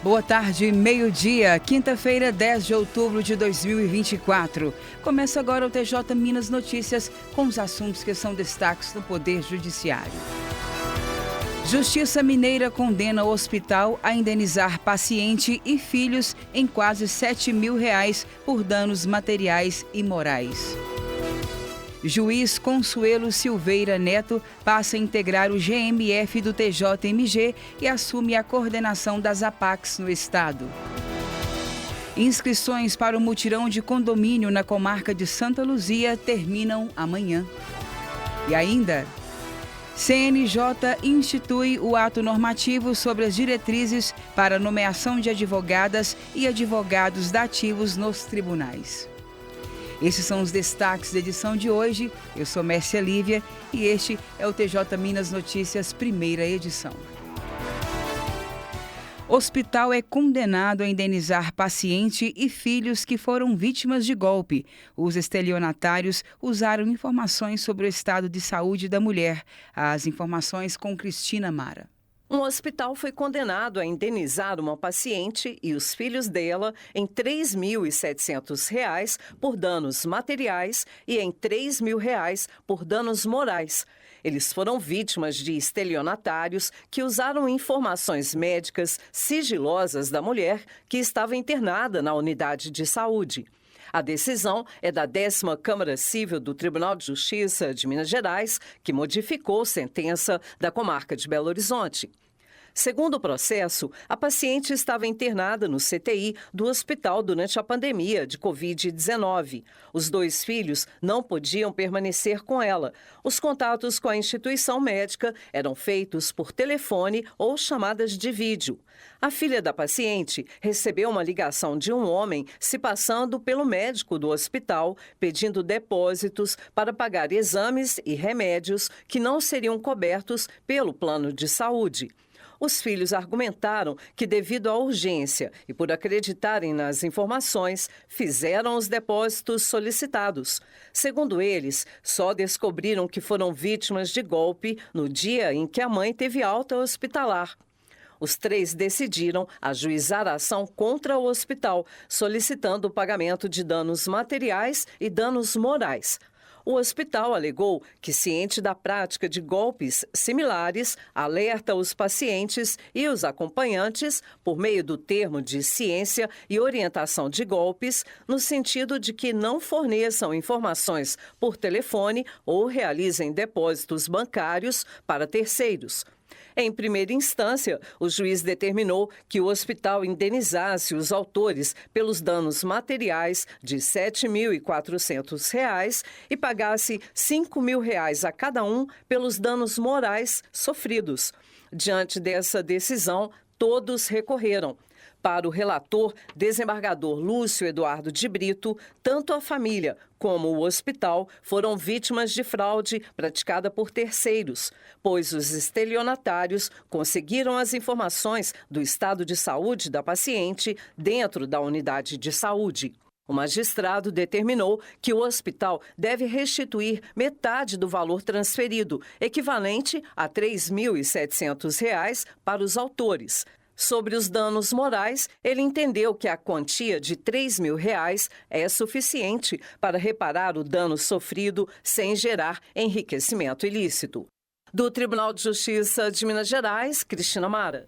Boa tarde, meio-dia, quinta-feira, 10 de outubro de 2024. Começa agora o TJ Minas Notícias com os assuntos que são destaques no Poder Judiciário. Justiça Mineira condena o hospital a indenizar paciente e filhos em quase R$7 mil por danos materiais e morais. Juiz Consuelo Silveira Neto passa a integrar o GMF do TJMG e assume a coordenação das APACs no estado. Inscrições para o mutirão de condomínio na comarca de Santa Luzia terminam amanhã. E ainda, CNJ institui o ato normativo sobre as diretrizes para a nomeação de advogadas e advogados dativos nos tribunais. Esses são os destaques da edição de hoje. Eu sou Mércia Lívia e este é o TJ Minas Notícias, primeira edição. Hospital é condenado a indenizar paciente e filhos que foram vítimas de golpe. Os estelionatários usaram informações sobre o estado de saúde da mulher. As informações com Cristina Mara. Um hospital foi condenado a indenizar uma paciente e os filhos dela em R$ 3.700 por danos materiais e em R$ 3 mil por danos morais. Eles foram vítimas de estelionatários que usaram informações médicas sigilosas da mulher que estava internada na unidade de saúde. A decisão é da 10ª Câmara Civil do Tribunal de Justiça de Minas Gerais, que modificou sentença da comarca de Belo Horizonte. Segundo o processo, a paciente estava internada no CTI do hospital durante a pandemia de Covid-19. Os 2 filhos não podiam permanecer com ela. Os contatos com a instituição médica eram feitos por telefone ou chamadas de vídeo. A filha da paciente recebeu uma ligação de um homem se passando pelo médico do hospital, pedindo depósitos para pagar exames e remédios que não seriam cobertos pelo plano de saúde. Os filhos argumentaram que, devido à urgência e por acreditarem nas informações, fizeram os depósitos solicitados. Segundo eles, só descobriram que foram vítimas de golpe no dia em que a mãe teve alta hospitalar. Os 3 decidiram ajuizar a ação contra o hospital, solicitando o pagamento de danos materiais e danos morais. O hospital alegou que, ciente da prática de golpes similares, alerta os pacientes e os acompanhantes por meio do termo de ciência e orientação de golpes, no sentido de que não forneçam informações por telefone ou realizem depósitos bancários para terceiros. Em primeira instância, o juiz determinou que o hospital indenizasse os autores pelos danos materiais de R$ 7.400 e pagasse R$ 5 mil a cada um pelos danos morais sofridos. Diante dessa decisão, todos recorreram. Para o relator, desembargador Lúcio Eduardo de Brito, tanto a família como o hospital foram vítimas de fraude praticada por terceiros, pois os estelionatários conseguiram as informações do estado de saúde da paciente dentro da unidade de saúde. O magistrado determinou que o hospital deve restituir metade do valor transferido, equivalente a R$ 3.700 para os autores. Sobre os danos morais, ele entendeu que a quantia de R$ 3 mil é suficiente para reparar o dano sofrido sem gerar enriquecimento ilícito. Do Tribunal de Justiça de Minas Gerais, Cristina Mara.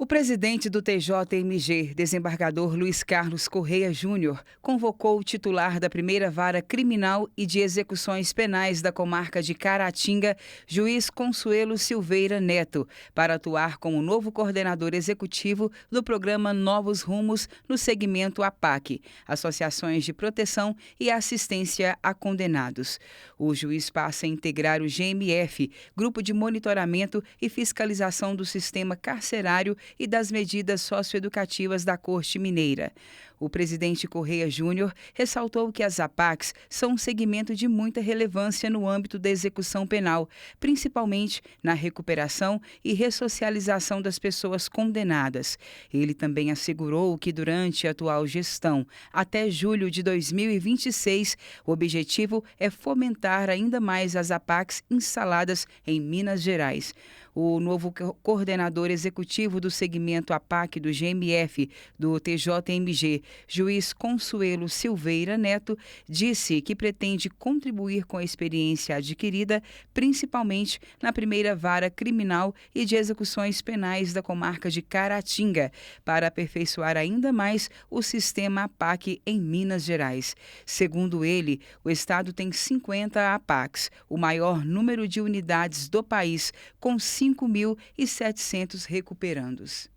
O presidente do TJMG, desembargador Luiz Carlos Correia Júnior, convocou o titular da primeira vara criminal e de execuções penais da comarca de Caratinga, juiz Consuelo Silveira Neto, para atuar como novo coordenador executivo do programa Novos Rumos no segmento APAC, Associações de Proteção e Assistência a Condenados. O juiz passa a integrar o GMF, Grupo de Monitoramento e Fiscalização do Sistema Carcerário e das medidas socioeducativas da Corte Mineira. O presidente Correia Júnior ressaltou que as APACs são um segmento de muita relevância no âmbito da execução penal, principalmente na recuperação e ressocialização das pessoas condenadas. Ele também assegurou que durante a atual gestão, até julho de 2026, o objetivo é fomentar ainda mais as APACs instaladas em Minas Gerais. O novo coordenador executivo do segmento APAC do GMF do TJMG, juiz Consuelo Silveira Neto, disse que pretende contribuir com a experiência adquirida, principalmente na primeira vara criminal e de execuções penais da comarca de Caratinga, para aperfeiçoar ainda mais o sistema APAC em Minas Gerais. Segundo ele, o estado tem 50 APACs, o maior número de unidades do país, com 5.700 recuperandos.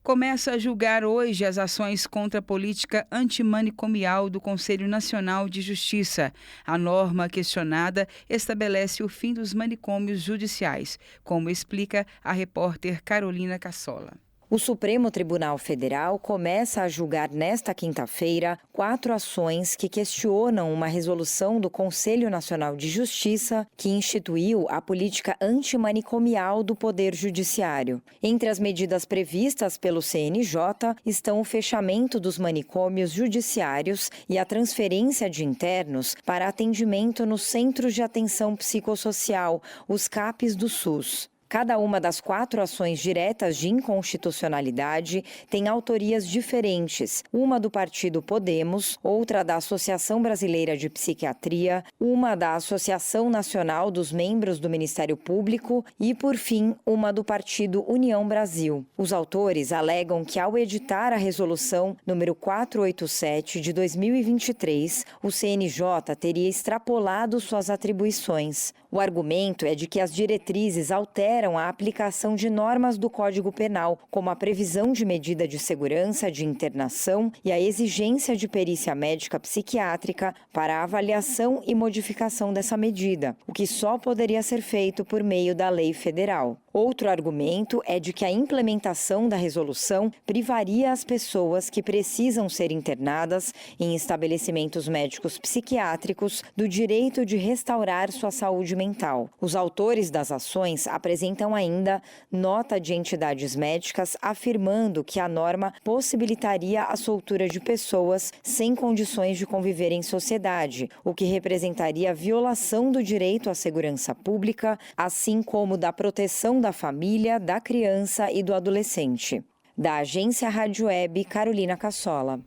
Começa a julgar hoje as ações contra a política antimanicomial do Conselho Nacional de Justiça. A norma questionada estabelece o fim dos manicômios judiciais, como explica a repórter Carolina Cassola. O Supremo Tribunal Federal começa a julgar nesta quinta-feira 4 ações que questionam uma resolução do Conselho Nacional de Justiça que instituiu a política antimanicomial do Poder Judiciário. Entre as medidas previstas pelo CNJ estão o fechamento dos manicômios judiciários e a transferência de internos para atendimento nos Centros de Atenção Psicossocial, os CAPs do SUS. Cada uma das 4 ações diretas de inconstitucionalidade tem autorias diferentes, uma do partido Podemos, outra da Associação Brasileira de Psiquiatria, uma da Associação Nacional dos Membros do Ministério Público e, por fim, uma do partido União Brasil. Os autores alegam que, ao editar a resolução número 487 de 2023, o CNJ teria extrapolado suas atribuições. O argumento é de que as diretrizes alteram a aplicação de normas do Código Penal, como a previsão de medida de segurança de internação e a exigência de perícia médica psiquiátrica para a avaliação e modificação dessa medida, o que só poderia ser feito por meio da lei federal. Outro argumento é de que a implementação da resolução privaria as pessoas que precisam ser internadas em estabelecimentos médicos psiquiátricos do direito de restaurar sua saúde mental. Os autores das ações apresentam ainda nota de entidades médicas afirmando que a norma possibilitaria a soltura de pessoas sem condições de conviver em sociedade, o que representaria violação do direito à segurança pública, assim como da proteção da família, da criança e do adolescente. Da agência Rádio Web, Carolina Cassola.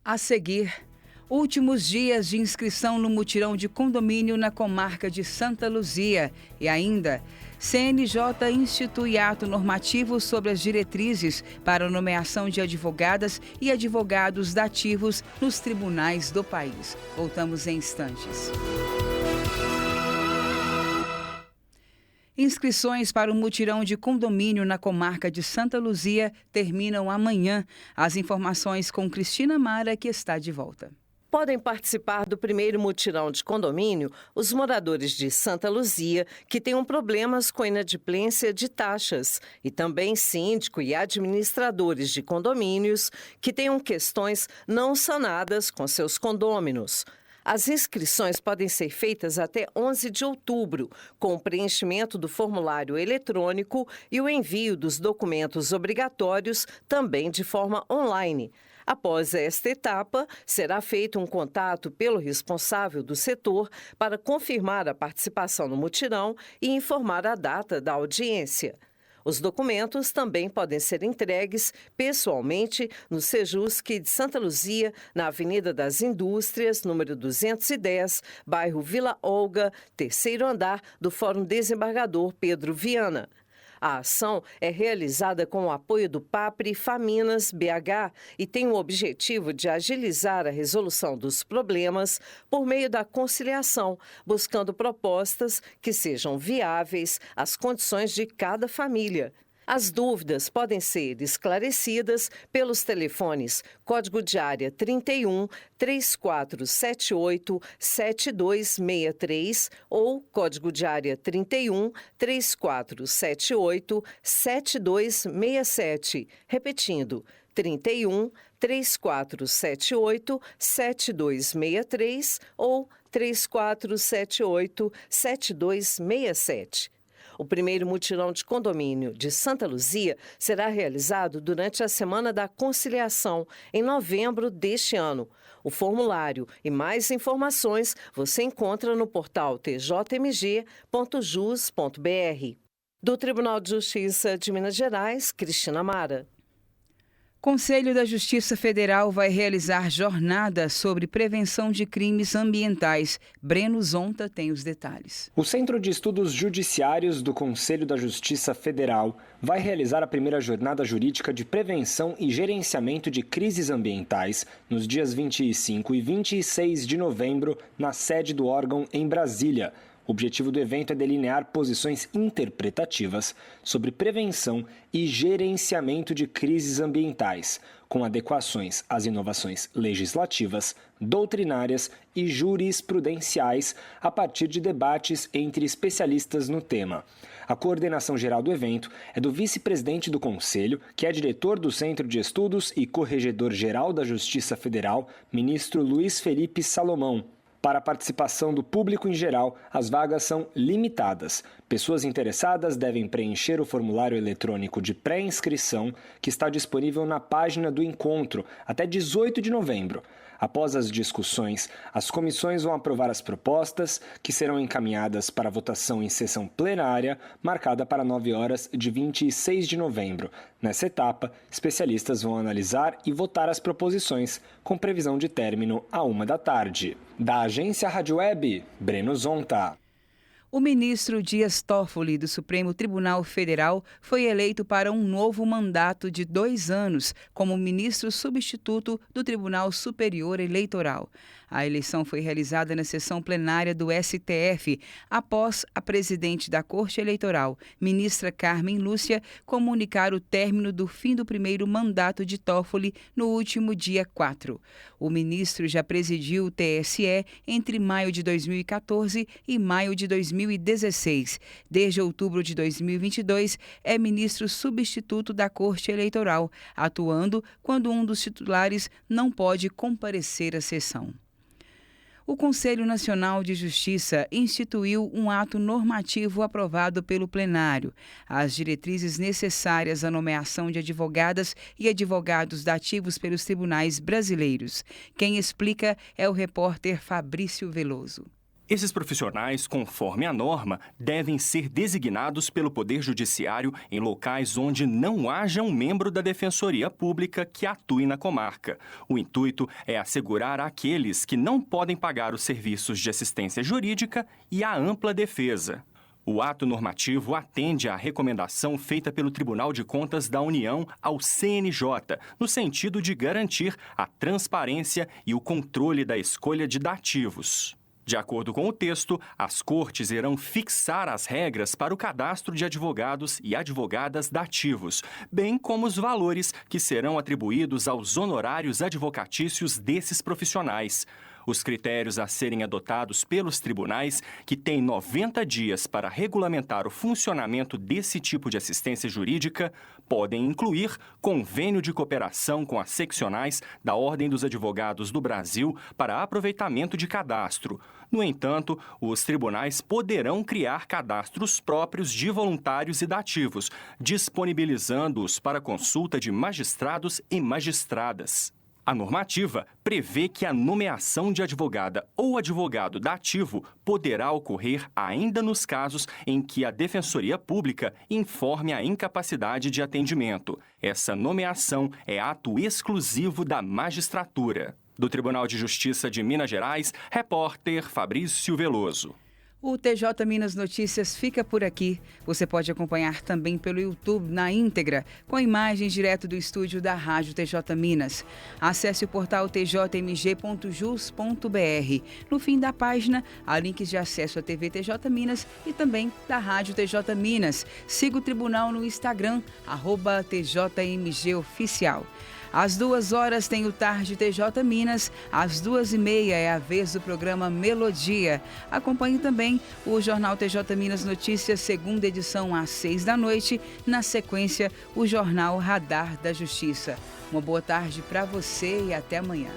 A seguir, últimos dias de inscrição no mutirão de condomínio na comarca de Santa Luzia. E ainda, CNJ institui ato normativo sobre as diretrizes para a nomeação de advogadas e advogados dativos nos tribunais do país. Voltamos em instantes. Inscrições para o mutirão de condomínio na comarca de Santa Luzia terminam amanhã. As informações com Cristina Mara, que está de volta. Podem participar do primeiro mutirão de condomínio os moradores de Santa Luzia que tenham problemas com inadimplência de taxas e também síndico e administradores de condomínios que tenham questões não sanadas com seus condôminos. As inscrições podem ser feitas até 11 de outubro, com o preenchimento do formulário eletrônico e o envio dos documentos obrigatórios também de forma online. Após esta etapa, será feito um contato pelo responsável do setor para confirmar a participação no mutirão e informar a data da audiência. Os documentos também podem ser entregues pessoalmente no Sejusc de Santa Luzia, na Avenida das Indústrias, número 210, bairro Vila Olga, 3º andar do Fórum Desembargador Pedro Viana. A ação é realizada com o apoio do PAPRE Faminas BH e tem o objetivo de agilizar a resolução dos problemas por meio da conciliação, buscando propostas que sejam viáveis às condições de cada família. As dúvidas podem ser esclarecidas pelos telefones código de área 31 3478 7263 ou código de área 31 3478 7267. Repetindo, 31 3478-7263 ou 3478-7267. O primeiro mutirão de condomínio de Santa Luzia será realizado durante a Semana da Conciliação, em novembro deste ano. O formulário e mais informações você encontra no portal tjmg.jus.br. Do Tribunal de Justiça de Minas Gerais, Cristina Mara. Conselho da Justiça Federal vai realizar jornada sobre prevenção de crimes ambientais. Breno Zonta tem os detalhes. O Centro de Estudos Judiciários do Conselho da Justiça Federal vai realizar a primeira jornada jurídica de prevenção e gerenciamento de crises ambientais nos dias 25 e 26 de novembro, na sede do órgão em Brasília. O objetivo do evento é delinear posições interpretativas sobre prevenção e gerenciamento de crises ambientais, com adequações às inovações legislativas, doutrinárias e jurisprudenciais a partir de debates entre especialistas no tema. A coordenação geral do evento é do vice-presidente do Conselho, que é diretor do Centro de Estudos e corregedor-geral da Justiça Federal, ministro Luiz Felipe Salomão. Para a participação do público em geral, as vagas são limitadas. Pessoas interessadas devem preencher o formulário eletrônico de pré-inscrição, que está disponível na página do encontro, até 18 de novembro. Após as discussões, as comissões vão aprovar as propostas, que serão encaminhadas para votação em sessão plenária, marcada para 9 horas de 26 de novembro. Nessa etapa, especialistas vão analisar e votar as proposições, com previsão de término à 13h. Da agência Rádio Web, Breno Zonta. O ministro Dias Toffoli, do Supremo Tribunal Federal, foi eleito para um novo mandato de 2 anos como ministro substituto do Tribunal Superior Eleitoral. A eleição foi realizada na sessão plenária do STF, após a presidente da Corte Eleitoral, ministra Carmen Lúcia, comunicar o término do fim do primeiro mandato de Toffoli no último dia 4. O ministro já presidiu o TSE entre maio de 2014 e maio de 2016. Desde outubro de 2022, é ministro substituto da Corte Eleitoral, atuando quando um dos titulares não pode comparecer à sessão. O Conselho Nacional de Justiça instituiu um ato normativo aprovado pelo plenário. As diretrizes necessárias à nomeação de advogadas e advogados dativos pelos tribunais brasileiros. Quem explica é o repórter Fabrício Veloso. Esses profissionais, conforme a norma, devem ser designados pelo Poder Judiciário em locais onde não haja um membro da Defensoria Pública que atue na comarca. O intuito é assegurar àqueles que não podem pagar os serviços de assistência jurídica e a ampla defesa. O ato normativo atende à recomendação feita pelo Tribunal de Contas da União ao CNJ, no sentido de garantir a transparência e o controle da escolha de dativos. De acordo com o texto, as cortes irão fixar as regras para o cadastro de advogados e advogadas dativos, bem como os valores que serão atribuídos aos honorários advocatícios desses profissionais. Os critérios a serem adotados pelos tribunais, que têm 90 dias para regulamentar o funcionamento desse tipo de assistência jurídica, podem incluir convênio de cooperação com as seccionais da Ordem dos Advogados do Brasil para aproveitamento de cadastro. No entanto, os tribunais poderão criar cadastros próprios de voluntários e dativos, disponibilizando-os para consulta de magistrados e magistradas. A normativa prevê que a nomeação de advogada ou advogado dativo poderá ocorrer ainda nos casos em que a Defensoria Pública informe a incapacidade de atendimento. Essa nomeação é ato exclusivo da magistratura. Do Tribunal de Justiça de Minas Gerais, repórter Fabrício Veloso. O TJ Minas Notícias fica por aqui. Você pode acompanhar também pelo YouTube na íntegra, com imagens direto do estúdio da Rádio TJ Minas. Acesse o portal tjmg.jus.br. No fim da página, há links de acesso à TV TJ Minas e também da Rádio TJ Minas. Siga o tribunal no Instagram, @TJMGOficial. Às 2h tem o Tarde TJ Minas, às 2h30 é a vez do programa Melodia. Acompanhe também o Jornal TJ Minas Notícias, segunda edição às 6 da noite, na sequência o Jornal Radar da Justiça. Uma boa tarde para você e até amanhã.